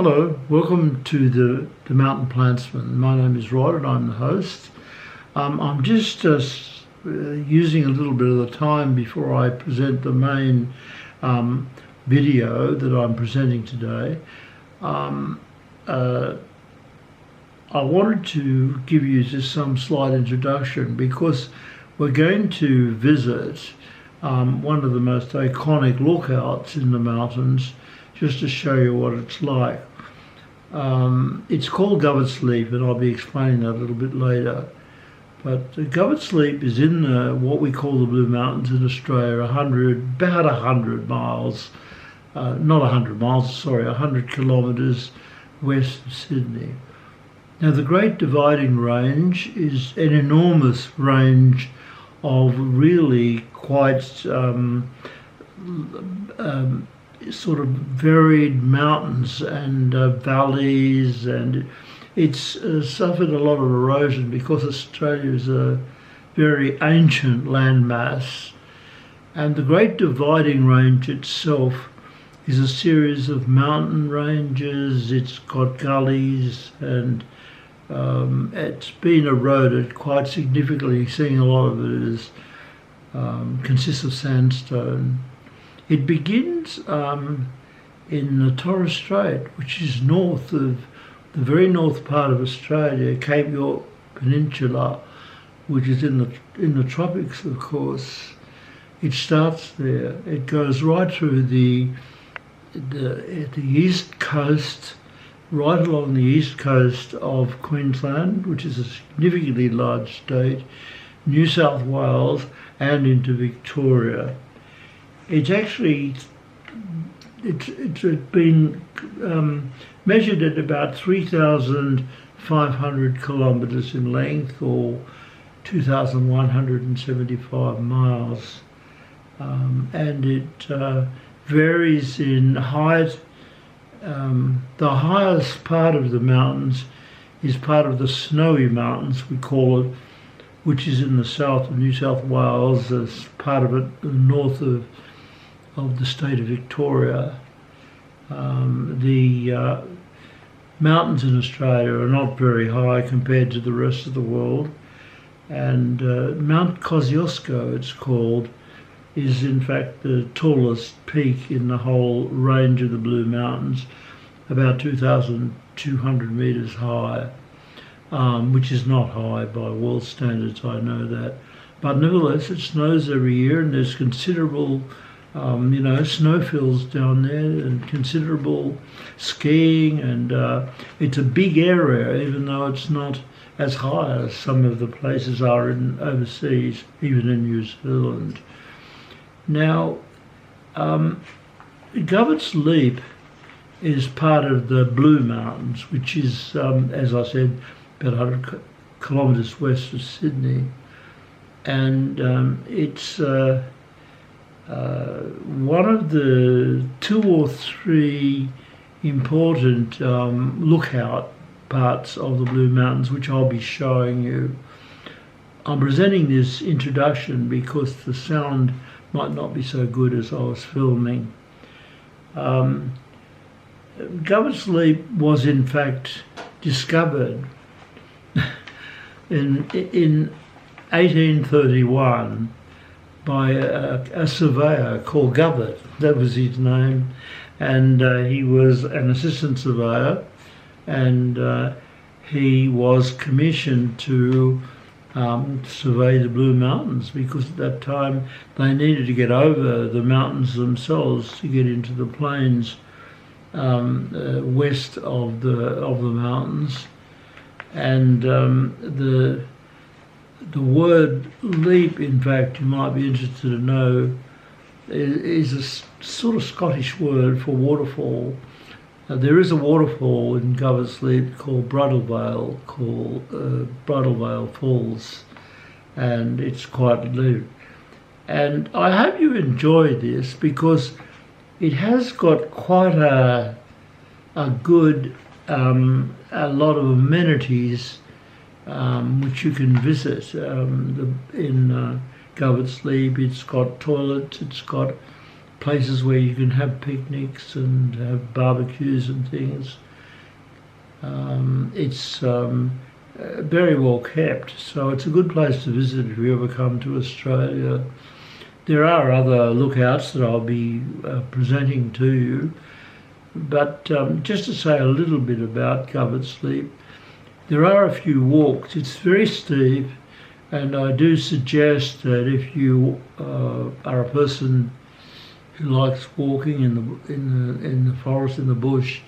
Hello, welcome to the Mountain Plantsman. My name is Rod and I'm the host. I'm just using a little bit of the time before I present the main video that I'm presenting today. I wanted to give you just some slight introduction because we're going to visit one of the most iconic lookouts in the mountains, just to show you what it's like. It's called Govetts Leap, and I'll be explaining that a little bit later. But Govetts Leap is in what we call the Blue Mountains in Australia, about 100 miles, not 100 miles, sorry, 100 kilometres west of Sydney. Now the Great Dividing Range is an enormous range of really quite sort of varied mountains and valleys, and it's suffered a lot of erosion because Australia is a very ancient landmass. And the Great Dividing Range itself is a series of mountain ranges. It's got gullies, and it's been eroded quite significantly, seeing a lot of it is consists of sandstone. It begins in the Torres Strait, which is north of the very north part of Australia, Cape York Peninsula, which is in the tropics, of course. It starts there. It goes right through the east coast, right along the east coast of Queensland, which is a significantly large state, New South Wales, and into Victoria. It's actually, it's been measured at about 3,500 kilometres in length, or 2,175 miles, and it varies in height. The highest part of the mountains is part of the Snowy Mountains, we call it, which is in the south of New South Wales, as part of it, the north of the state of Victoria. The mountains in Australia are not very high compared to the rest of the world, and Mount Kosciuszko, it's called, is in fact the tallest peak in the whole range of the Blue Mountains, about 2,200 metres high, which is not high by world standards, I know that. But nevertheless, it snows every year, and there's considerable snowfields down there, and considerable skiing, and it's a big area, even though it's not as high as some of the places are in overseas, even in New Zealand. Now, Govetts Leap is part of the Blue Mountains, which is, as I said, about 100 kilometres west of Sydney, and it's one of the 2 or 3 important lookout parts of the Blue Mountains, which I'll be showing you. I'm presenting this introduction because the sound might not be so good as I was filming. Govetts Leap was in fact discovered in 1831 by a surveyor called Govett. That was his name, and he was an assistant surveyor, and he was commissioned to survey the Blue Mountains, because at that time they needed to get over the mountains themselves to get into the plains west of the mountains. And the word leap, in fact, you might be interested to know, is a sort of Scottish word for waterfall. There is a waterfall in Govetts Leap called Bridlevale Falls, and it's quite deep. And I hope you enjoy this, because it has got quite a good, a lot of amenities which you can visit in Govetts Leap. It's got toilets, it's got places where you can have picnics and have barbecues and things. It's very well kept, so it's a good place to visit if you ever come to Australia. There are other lookouts that I'll be presenting to you, but just to say a little bit about Govetts Leap, there are a few walks. It's very steep, and I do suggest that if you are a person who likes walking in the forest, in the bush,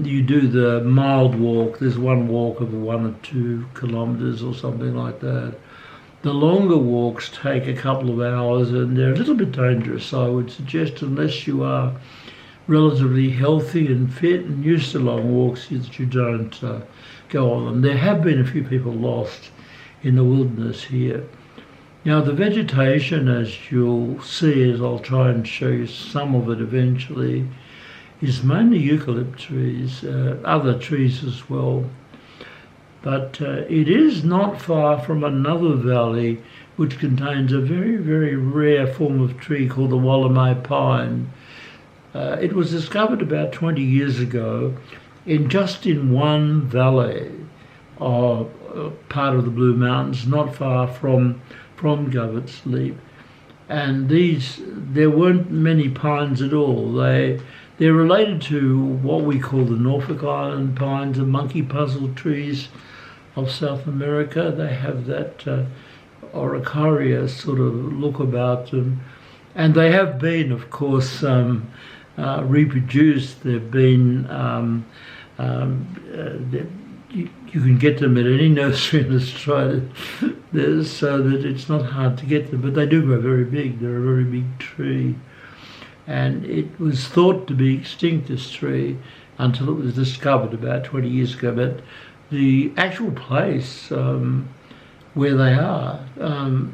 you do the mild walk. There's one walk of 1 or 2 kilometres or something like that. The longer walks take a couple of hours, and they're a little bit dangerous. I would suggest, unless you are relatively healthy and fit and used to long walks, that you don't go on them. There have been a few people lost in the wilderness here. Now, the vegetation, as you'll see, as I'll try and show you some of it eventually, is mainly eucalypt trees, other trees as well. But it is not far from another valley which contains a very, very rare form of tree called the Wallamay pine. It was discovered about 20 years ago just in one valley, part of the Blue Mountains, not far from Govetts Leap. And there weren't many pines at all. They're related to what we call the Norfolk Island pines, the monkey puzzle trees of South America. They have that Oricaria sort of look about them. And they have been, of course, reproduced. They've been, you can get them at any nursery in Australia, so that it's not hard to get them, but they do grow very big. They're a very big tree. And it was thought to be extinct, this tree, until it was discovered about 20 years ago. But the actual place where they are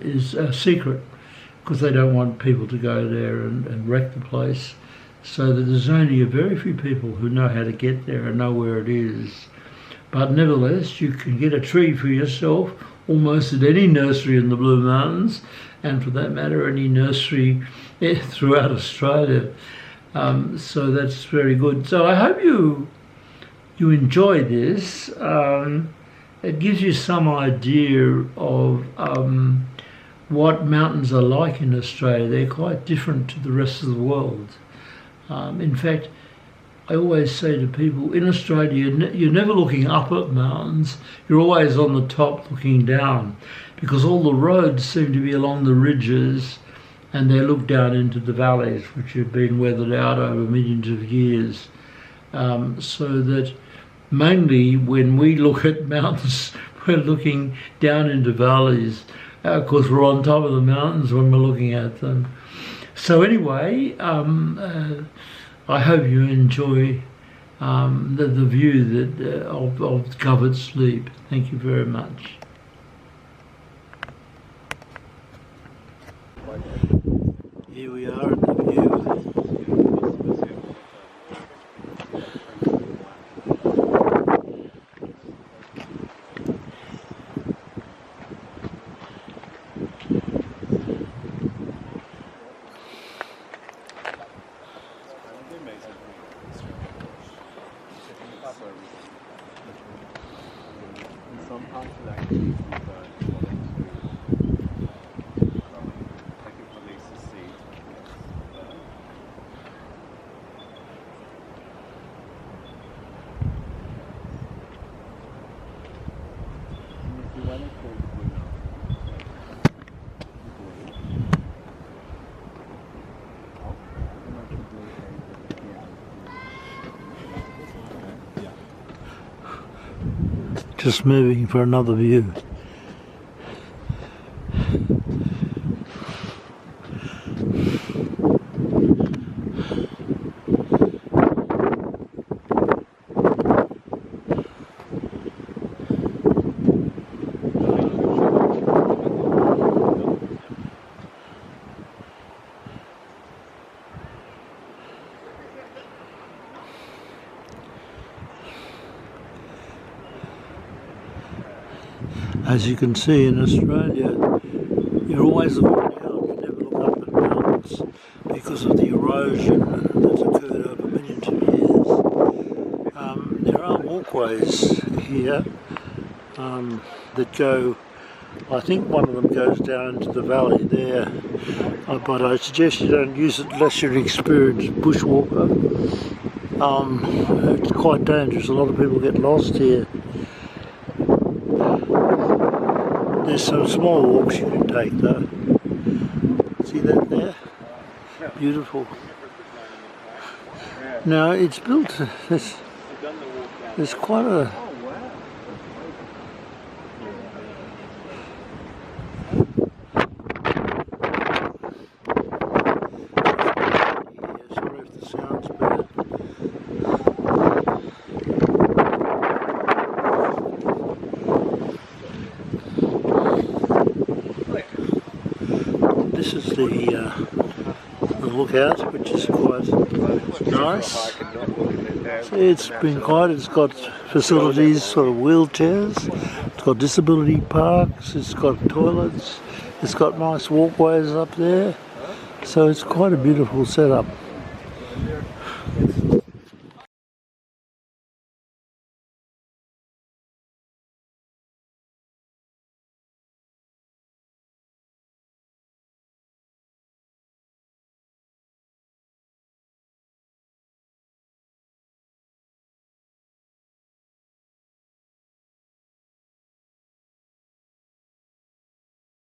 is a secret, because they don't want people to go there and wreck the place. So that there's only a very few people who know how to get there and know where it is. But nevertheless, you can get a tree for yourself almost at any nursery in the Blue Mountains, and for that matter, any nursery throughout Australia. So that's very good. So I hope you enjoy this. It gives you some idea of what mountains are like in Australia. They're quite different to the rest of the world. In fact, I always say to people, in Australia, you're never looking up at mountains, you're always on the top looking down, because all the roads seem to be along the ridges, and they look down into the valleys, which have been weathered out over millions of years. So that mainly when we look at mountains, we're looking down into valleys. Of course, we're on top of the mountains when we're looking at them. So anyway, I hope you enjoy the view of Govetts Leap. Thank you very much. Here we are at the view. Just moving for another view. As you can see, in Australia, you're always looking down, you never look up at mountains because of the erosion that's occurred over millions of years. There are walkways here that go, I think one of them goes down into the valley there, but I suggest you don't use it unless you're an experienced bushwalker. It's quite dangerous, a lot of people get lost here. There's some small walks you can take though. See that there? Beautiful. Now it's built, there's quite a... Sorry if the sound's bad. This is the lookout, which is quite nice. See, it's been quiet. It's got facilities for wheelchairs, it's got disability parks, it's got toilets, it's got nice walkways up there, so it's quite a beautiful setup.